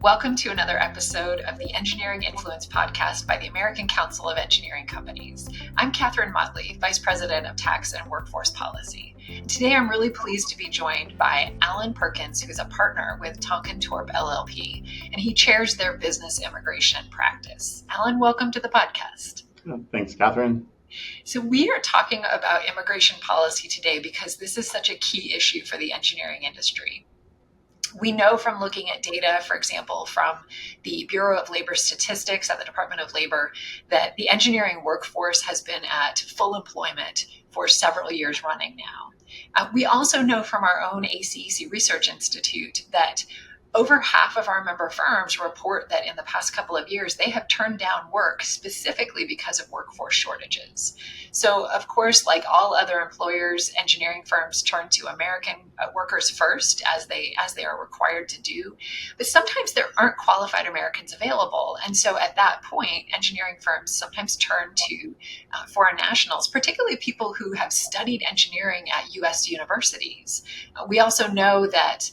Welcome to another episode of the Engineering Influence podcast by the American Council of Engineering Companies. I'm Katharine Mottley, Vice President of Tax and Workforce Policy. Today I'm really pleased to be joined by Alan Perkins, who's a partner with Tonkon Torp LLP, and he chairs their business immigration practice. Alan, welcome to the podcast. Thanks, Katharine. So we are talking about immigration policy today because this is such a key issue for the engineering industry. We know from looking at data, for example, from the Bureau of Labor Statistics at the Department of Labor, that the engineering workforce has been at full employment for several years running now. We also know from our own ACEC Research Institute that over half of our member firms report that in the past couple of years, they have turned down work specifically because of workforce shortages. So, of course, like all other employers, engineering firms turn to American workers first, as they are required to do. But sometimes there aren't qualified Americans available. And so at that point, engineering firms sometimes turn to foreign nationals, particularly people who have studied engineering at U.S. universities. We also know that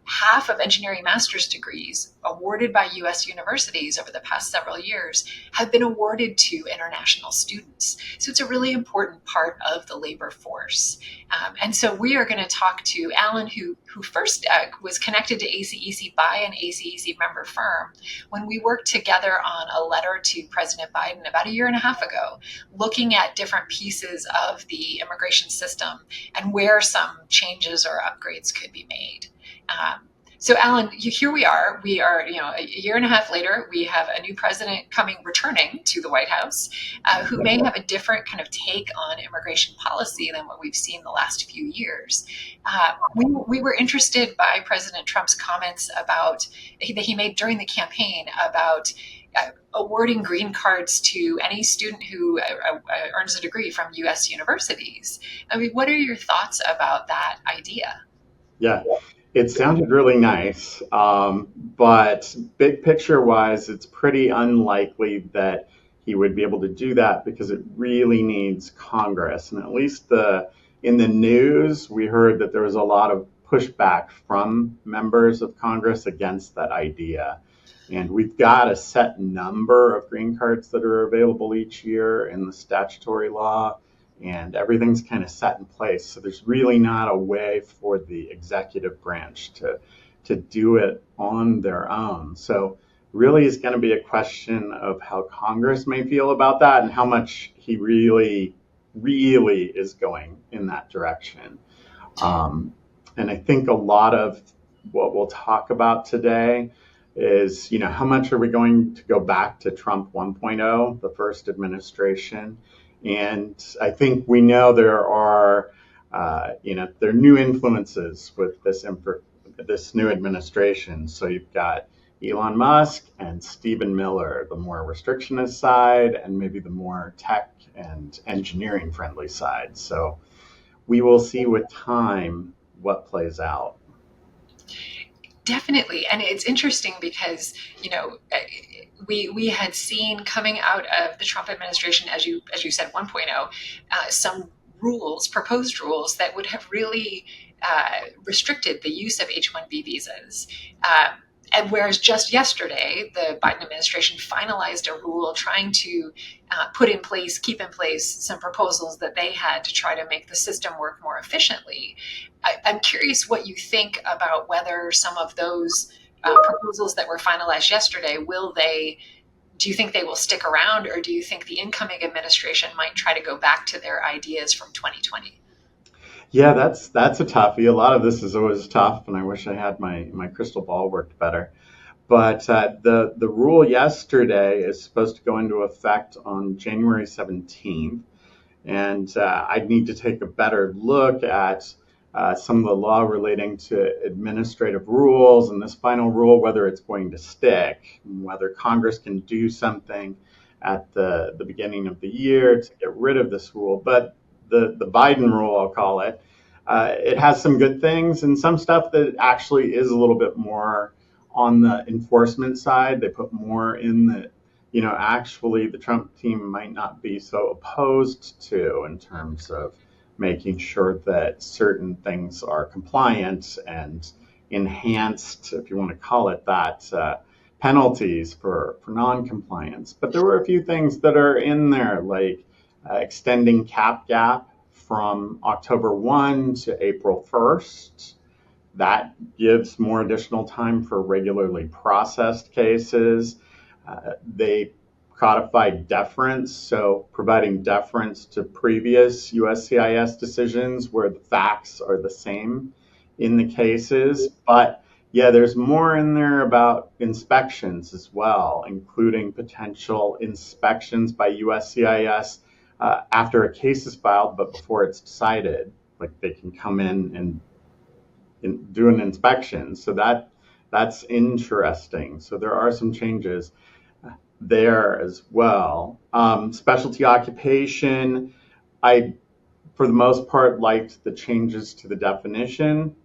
half of engineering master's degrees awarded by U.S. universities over the past several years have been awarded to international students. So it's a really important part of the labor force. And so we are going to talk to Alan, who first was connected to ACEC by an ACEC member firm when we worked together on a letter to President Biden about a year and a half ago, looking at different pieces of the immigration system and where some changes or upgrades could be made. So, Alan, here we are. We are, a year and a half later, we have a new president returning to the White House, who may have a different kind of take on immigration policy than what we've seen the last few years. We were interested by President Trump's comments that he made during the campaign about awarding green cards to any student who earns a degree from U.S. universities. I mean, what are your thoughts about that idea? Yeah. It sounded really nice, but big picture wise, it's pretty unlikely that he would be able to do that because it really needs Congress. And at least in the news, we heard that there was a lot of pushback from members of Congress against that idea. And we've got a set number of green cards that are available each year in the statutory law. And everything's kind of set in place. So there's really not a way for the executive branch to do it on their own. So really is going to be a question of how Congress may feel about that and how much he really, really is going in that direction. And I think a lot of what we'll talk about today is, how much are we going to go back to Trump 1.0, the first administration? And I think we know there are new influences with this new administration. So you've got Elon Musk and Stephen Miller, the more restrictionist side, and maybe the more tech and engineering friendly side. So we will see with time what plays out. Definitely. And it's interesting because, we had seen coming out of the Trump administration, as you said, 1.0, some proposed rules that would have really restricted the use of H-1B visas. And whereas just yesterday, the Biden administration finalized a rule trying to keep in place some proposals that they had to try to make the system work more efficiently. I'm curious what you think about whether some of those proposals that were finalized yesterday, do you think they will stick around, or do you think the incoming administration might try to go back to their ideas from 2020? Yeah, that's a toughie. A lot of this is always tough, and I wish I had my crystal ball worked better. But the rule yesterday is supposed to go into effect on January 17th, and I'd need to take a better look at some of the law relating to administrative rules and this final rule, whether it's going to stick, whether Congress can do something at the beginning of the year to get rid of this rule. But the Biden rule, I'll call it, it has some good things and some stuff that actually is a little bit more on the enforcement side. They put more in that, actually the Trump team might not be so opposed to in terms of making sure that certain things are compliant and enhanced, if you want to call it that, penalties for non-compliance. But there were a few things that are in there, like extending cap gap from October 1 to April 1st. That gives more additional time for regularly processed cases. They codified deference, so providing deference to previous USCIS decisions where the facts are the same in the cases. But yeah, there's more in there about inspections as well, including potential inspections by USCIS after a case is filed, but before it's decided. Like they can come in and do an inspection. So that's interesting. So there are some changes there as well. Specialty occupation, I, for the most part, liked the changes to the definition.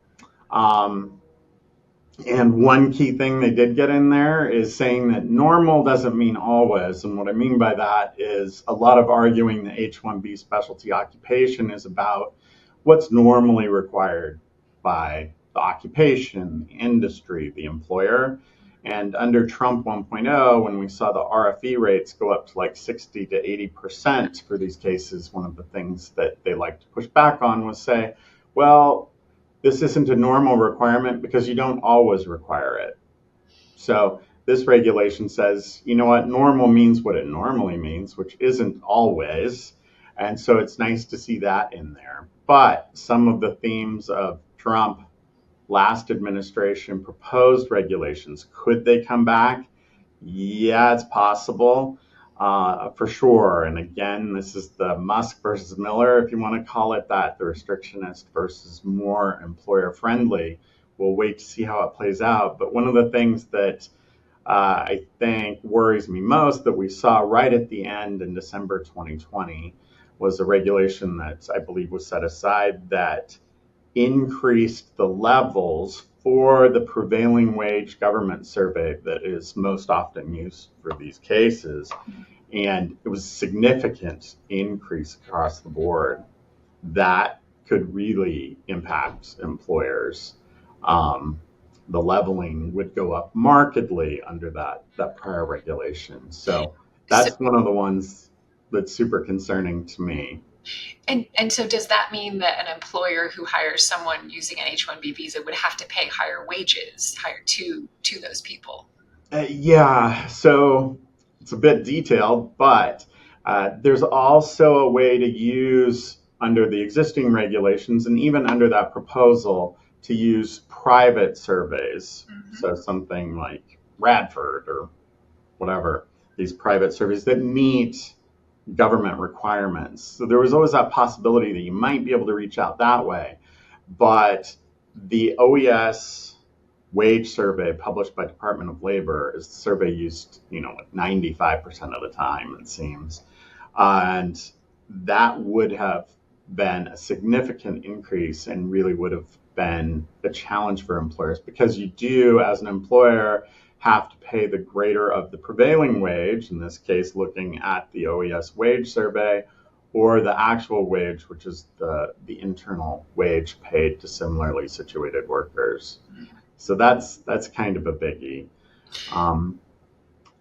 And one key thing they did get in there is saying that normal doesn't mean always. And what I mean by that is a lot of arguing the H-1B specialty occupation is about what's normally required by the occupation, the industry, the employer. And under Trump 1.0, when we saw the RFE rates go up to like 60 to 80% for these cases, one of the things that they like to push back on was say, well, this isn't a normal requirement because you don't always require it. So this regulation says, you know what, normal means what it normally means, which isn't always. And so it's nice to see that in there. But some of the themes of Trump last administration proposed regulations, could they come back? Yeah, it's possible. For sure. And again, this is the Musk versus Miller, if you want to call it that, the restrictionist versus more employer friendly. We'll wait to see how it plays out. But one of the things that I think worries me most that we saw right at the end in December 2020 was a regulation that I believe was set aside that increased the levels for the prevailing wage government survey that is most often used for these cases. And it was a significant increase across the board that could really impact employers. The leveling would go up markedly under that prior regulation. So that's one of the ones that's super concerning to me. And so does that mean that an employer who hires someone using an H-1B visa would have to pay higher wages to those people? Yeah, so it's a bit detailed, but there's also a way to use, under the existing regulations and even under that proposal, to use private surveys. Mm-hmm. So something like Radford or whatever, these private surveys that meet government requirements. So there was always that possibility that you might be able to reach out that way. But the OES wage survey published by Department of Labor is the survey used, like 95% of the time, it seems. And that would have been a significant increase and really would have been a challenge for employers, because you do, as an employer, have to pay the greater of the prevailing wage, in this case looking at the OES wage survey, or the actual wage, which is the internal wage paid to similarly situated workers. So that's kind of a biggie.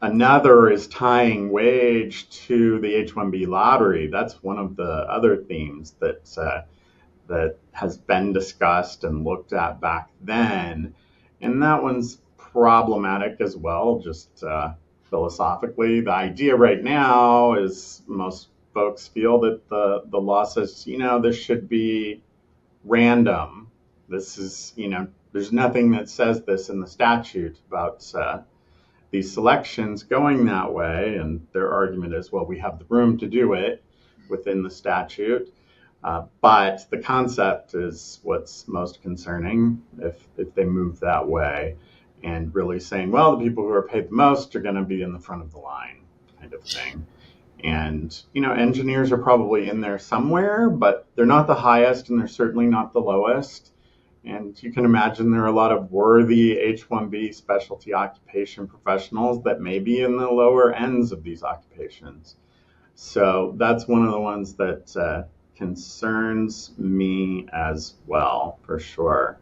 Another is tying wage to the H-1B lottery. That's one of the other themes that has been discussed and looked at back then. And that one's problematic as well, just philosophically. The idea right now is most folks feel that the law says, this should be random. This is, there's nothing that says this in the statute about these selections going that way. And their argument is, well, we have the room to do it within the statute. But the concept is what's most concerning if they move that way, and really saying, well, the people who are paid the most are going to be in the front of the line, kind of thing. And, engineers are probably in there somewhere, but they're not the highest and they're certainly not the lowest. And you can imagine there are a lot of worthy H-1B specialty occupation professionals that may be in the lower ends of these occupations. So that's one of the ones that concerns me as well, for sure.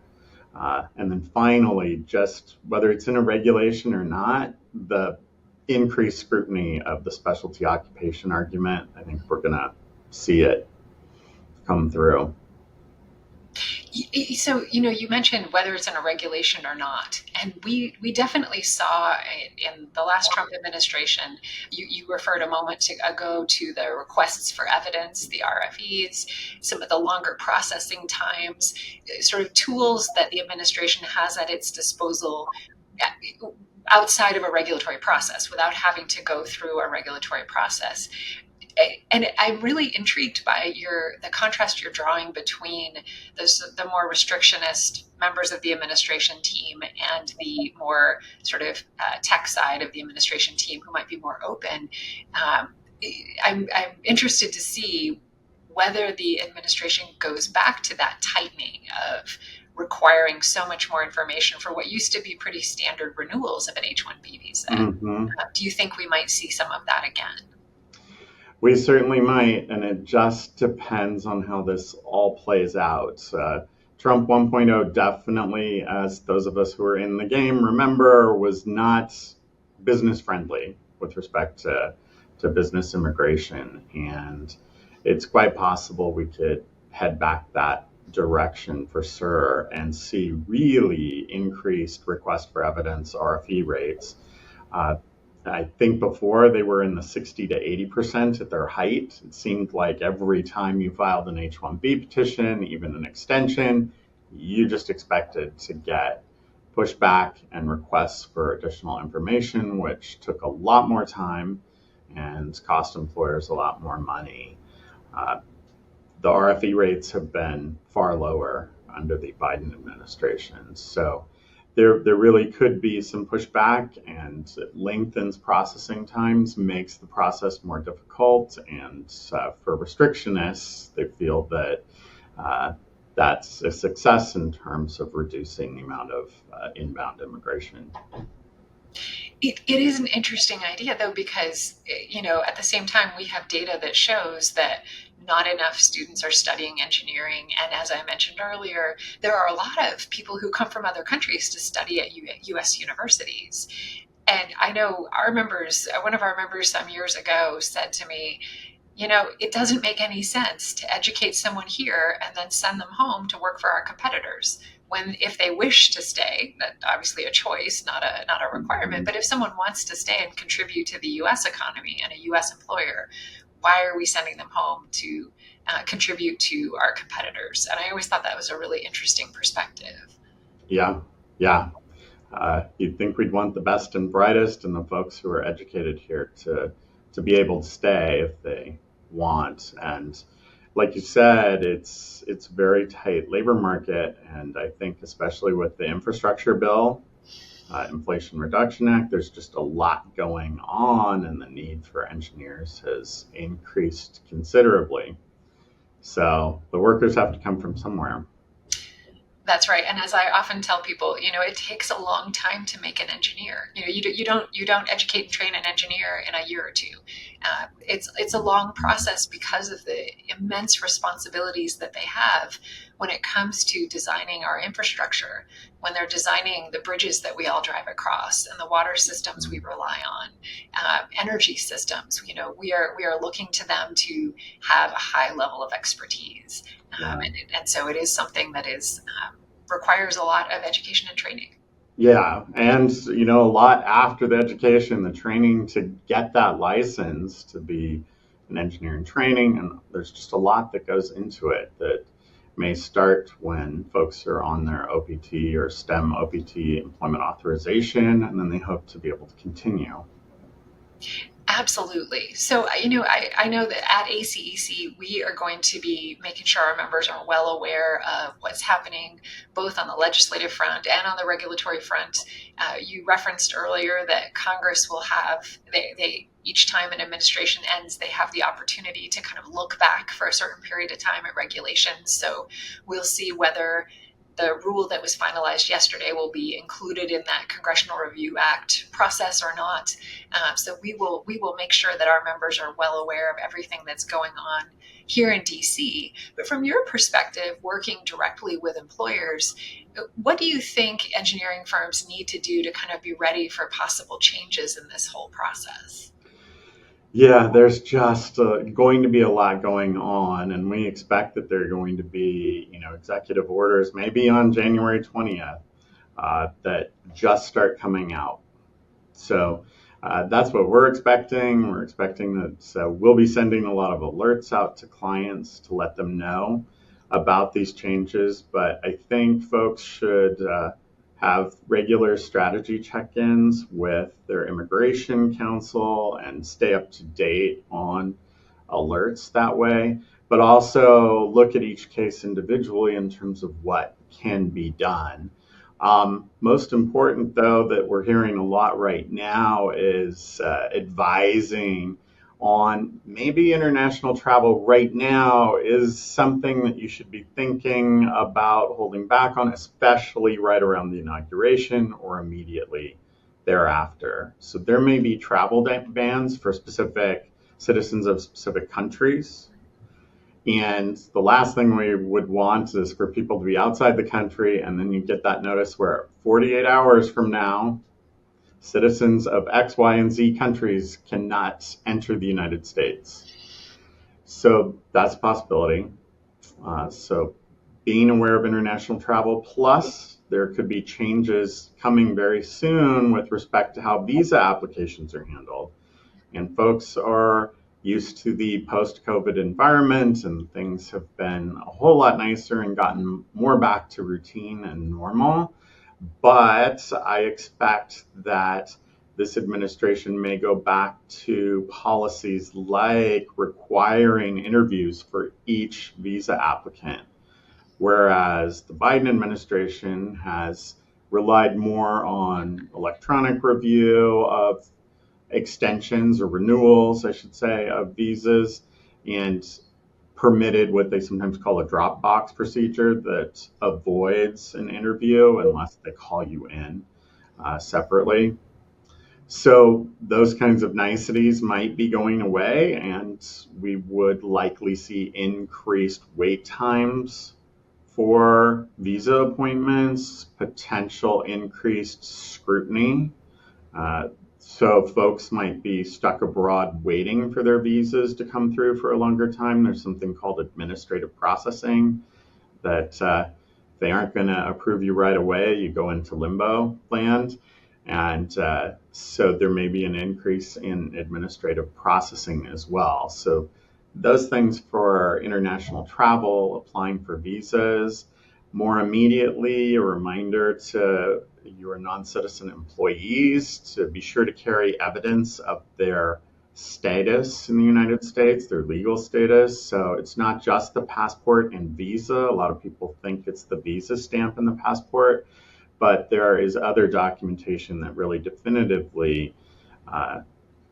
And then finally, just whether it's in a regulation or not, the increased scrutiny of the specialty occupation argument, I think we're going to see it come through. So, you mentioned whether it's in a regulation or not, and we definitely saw in the last Trump administration. You referred a moment ago to the requests for evidence, the RFEs, some of the longer processing times, sort of tools that the administration has at its disposal outside of a regulatory process, without having to go through a regulatory process. And I'm really intrigued by the contrast you're drawing between the more restrictionist members of the administration team and the more sort of tech side of the administration team who might be more open. I'm interested to see whether the administration goes back to that tightening of requiring so much more information for what used to be pretty standard renewals of an H-1B visa. Mm-hmm. Do you think we might see some of that again? We certainly might, and it just depends on how this all plays out. Trump 1.0 definitely, as those of us who are in the game remember, was not business friendly with respect to business immigration. And it's quite possible we could head back that direction for sure and see really increased request for evidence RFE rates. I think before they were in the 60 to 80% at their height. It seemed like every time you filed an H-1B petition, even an extension, you just expected to get pushback and requests for additional information, which took a lot more time and cost employers a lot more money. The RFE rates have been far lower under the Biden administration. So there really could be some pushback, and it lengthens processing times, makes the process more difficult. And for restrictionists, they feel that that's a success in terms of reducing the amount of inbound immigration. It is an interesting idea, though, because, at the same time, we have data that shows that not enough students are studying engineering. And as I mentioned earlier, there are a lot of people who come from other countries to study at U.S. universities. And I know one of our members some years ago said to me, it doesn't make any sense to educate someone here and then send them home to work for our competitors. When, if they wish to stay, that's obviously a choice, not a requirement. But if someone wants to stay and contribute to the U.S. economy and a U.S. employer, why are we sending them home to contribute to our competitors? And I always thought that was a really interesting perspective. Yeah. You'd think we'd want the best and brightest and the folks who are educated here to be able to stay if they want. And like you said, it's a very tight labor market. And I think especially with the infrastructure bill, Inflation Reduction Act, there's just a lot going on, and the need for engineers has increased considerably. So the workers have to come from somewhere. That's right. And as I often tell people, it takes a long time to make an engineer. You don't educate and train an engineer in a year or two. It's a long process because of the immense responsibilities that they have when it comes to designing our infrastructure, when they're designing the bridges that we all drive across and the water systems we rely on, energy systems. We are looking to them to have a high level of expertise. And so it is something that requires a lot of education and training. Yeah, and a lot after the education, the training to get that license to be an engineer in training, and there's just a lot that goes into it that may start when folks are on their OPT or STEM OPT employment authorization, and then they hope to be able to continue. Absolutely. So, I know that at ACEC, we are going to be making sure our members are well aware of what's happening both on the legislative front and on the regulatory front. You referenced earlier that Congress will have, they each time an administration ends, they have the opportunity to kind of look back for a certain period of time at regulations. So we'll see whether the rule that was finalized yesterday will be included in that Congressional Review Act process or not. So we will make sure that our members are well aware of everything that's going on here in DC. But from your perspective, working directly with employers, what do you think engineering firms need to do to kind of be ready for possible changes in this whole process? Yeah, there's just going to be a lot going on, and we expect that there are going to be, executive orders maybe on January 20th that just start coming out. So that's what we're expecting. We're expecting that we'll be sending a lot of alerts out to clients to let them know about these changes. But I think folks should have regular strategy check-ins with their immigration counsel and stay up to date on alerts that way, but also look at each case individually in terms of what can be done. Most important, though, that we're hearing a lot right now is advising on maybe international travel right now is something that you should be thinking about holding back on, especially right around the inauguration or immediately thereafter. So there may be travel bans for specific citizens of specific countries. And the last thing we would want is for people to be outside the country, and then you get that notice where 48 hours from now, citizens of X, Y, and Z countries cannot enter the United States. So that's a possibility. So being aware of international travel, plus there could be changes coming very soon with respect to how visa applications are handled. And folks are used to the post-COVID environment, and things have been a whole lot nicer and gotten more back to routine and normal. But I expect that this administration may go back to policies like requiring interviews for each visa applicant, whereas the Biden administration has relied more on electronic review of extensions or renewals, I should say, of visas, and permitted what they sometimes call a drop box procedure that avoids an interview unless they call you in separately. So those kinds of niceties might be going away, and we would likely see increased wait times for visa appointments, potential increased scrutiny. So folks might be stuck abroad waiting for their visas to come through for a longer time. There's something called administrative processing that they aren't going to approve you right away. You go into limbo land. And so there may be an increase in administrative processing as well. So those things for international travel, applying for visas. More immediately, a reminder to your non-citizen employees to be sure to carry evidence of their status in the United States, their legal status. So it's not just the passport and visa. A lot of people think it's the visa stamp in the passport, but there is other documentation that really definitively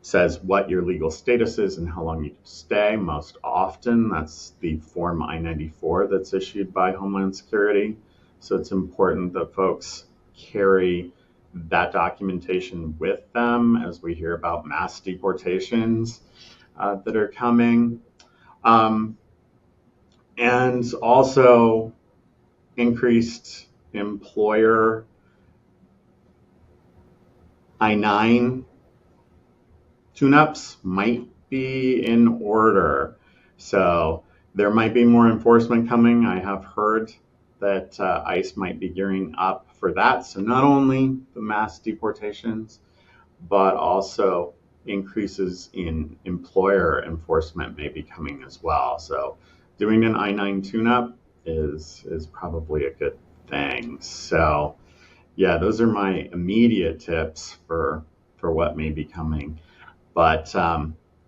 says what your legal status is and how long you can stay. Most often, that's the Form I-94 that's issued by Homeland Security. So it's important that folks carry that documentation with them as we hear about mass deportations that are coming. And also increased employer I-9 tune-ups might be in order. So there might be more enforcement coming. I have heard that ICE might be gearing up for that. So not only the mass deportations, but also increases in employer enforcement may be coming as well. So doing an I-9 tune-up is probably a good thing. So yeah, those are my immediate tips for what may be coming. But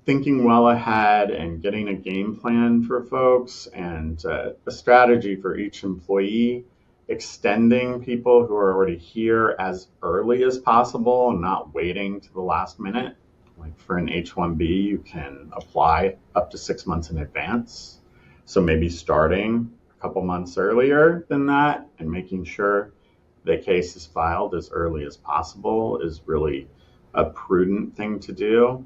thinking well ahead and getting a game plan for folks and a strategy for each employee, extending people who are already here as early as possible and not waiting to the last minute. Like for an H-1B, you can apply up to 6 months in advance. So maybe starting couple months earlier than that, and making sure the case is filed as early as possible is really a prudent thing to do.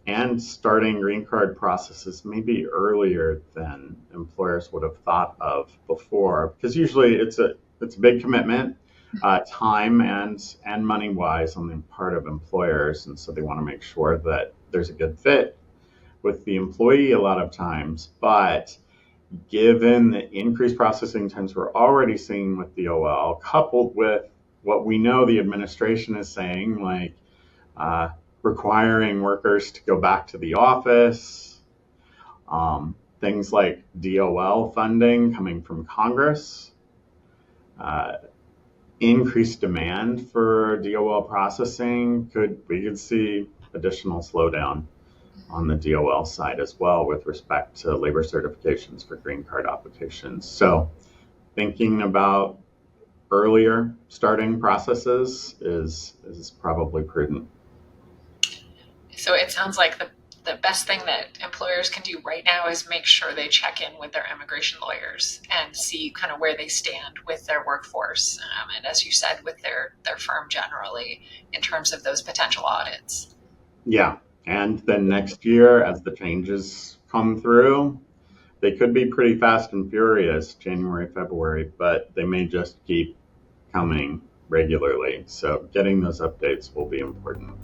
And starting green card processes maybe earlier than employers would have thought of before, because usually it's a big commitment, time and money wise on the part of employers, and so they want to make sure that there's a good fit with the employee a lot of times. But given the increased processing times we're already seeing with DOL, coupled with what we know the administration is saying, like requiring workers to go back to the office, things like DOL funding coming from Congress, increased demand for DOL processing, we could see additional slowdown on the DOL side as well with respect to labor certifications for green card applications. So thinking about earlier starting processes is probably prudent. So it sounds like the best thing that employers can do right now is make sure they check in with their immigration lawyers and see kind of where they stand with their workforce. And as you said, with their firm generally in terms of those potential audits. Yeah. And then next year, as the changes come through, they could be pretty fast and furious, January, February, but they may just keep coming regularly. So getting those updates will be important.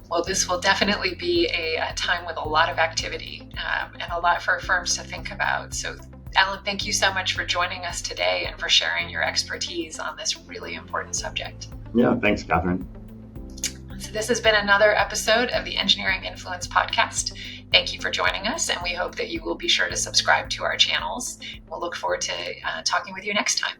Well, this will definitely be a time with a lot of activity and a lot for firms to think about. So, Alan, thank you so much for joining us today and for sharing your expertise on this really important subject. Yeah, thanks, Katharine. So this has been another episode of the Engineering Influence Podcast. Thank you for joining us, and we hope that you will be sure to subscribe to our channels. We'll look forward to talking with you next time.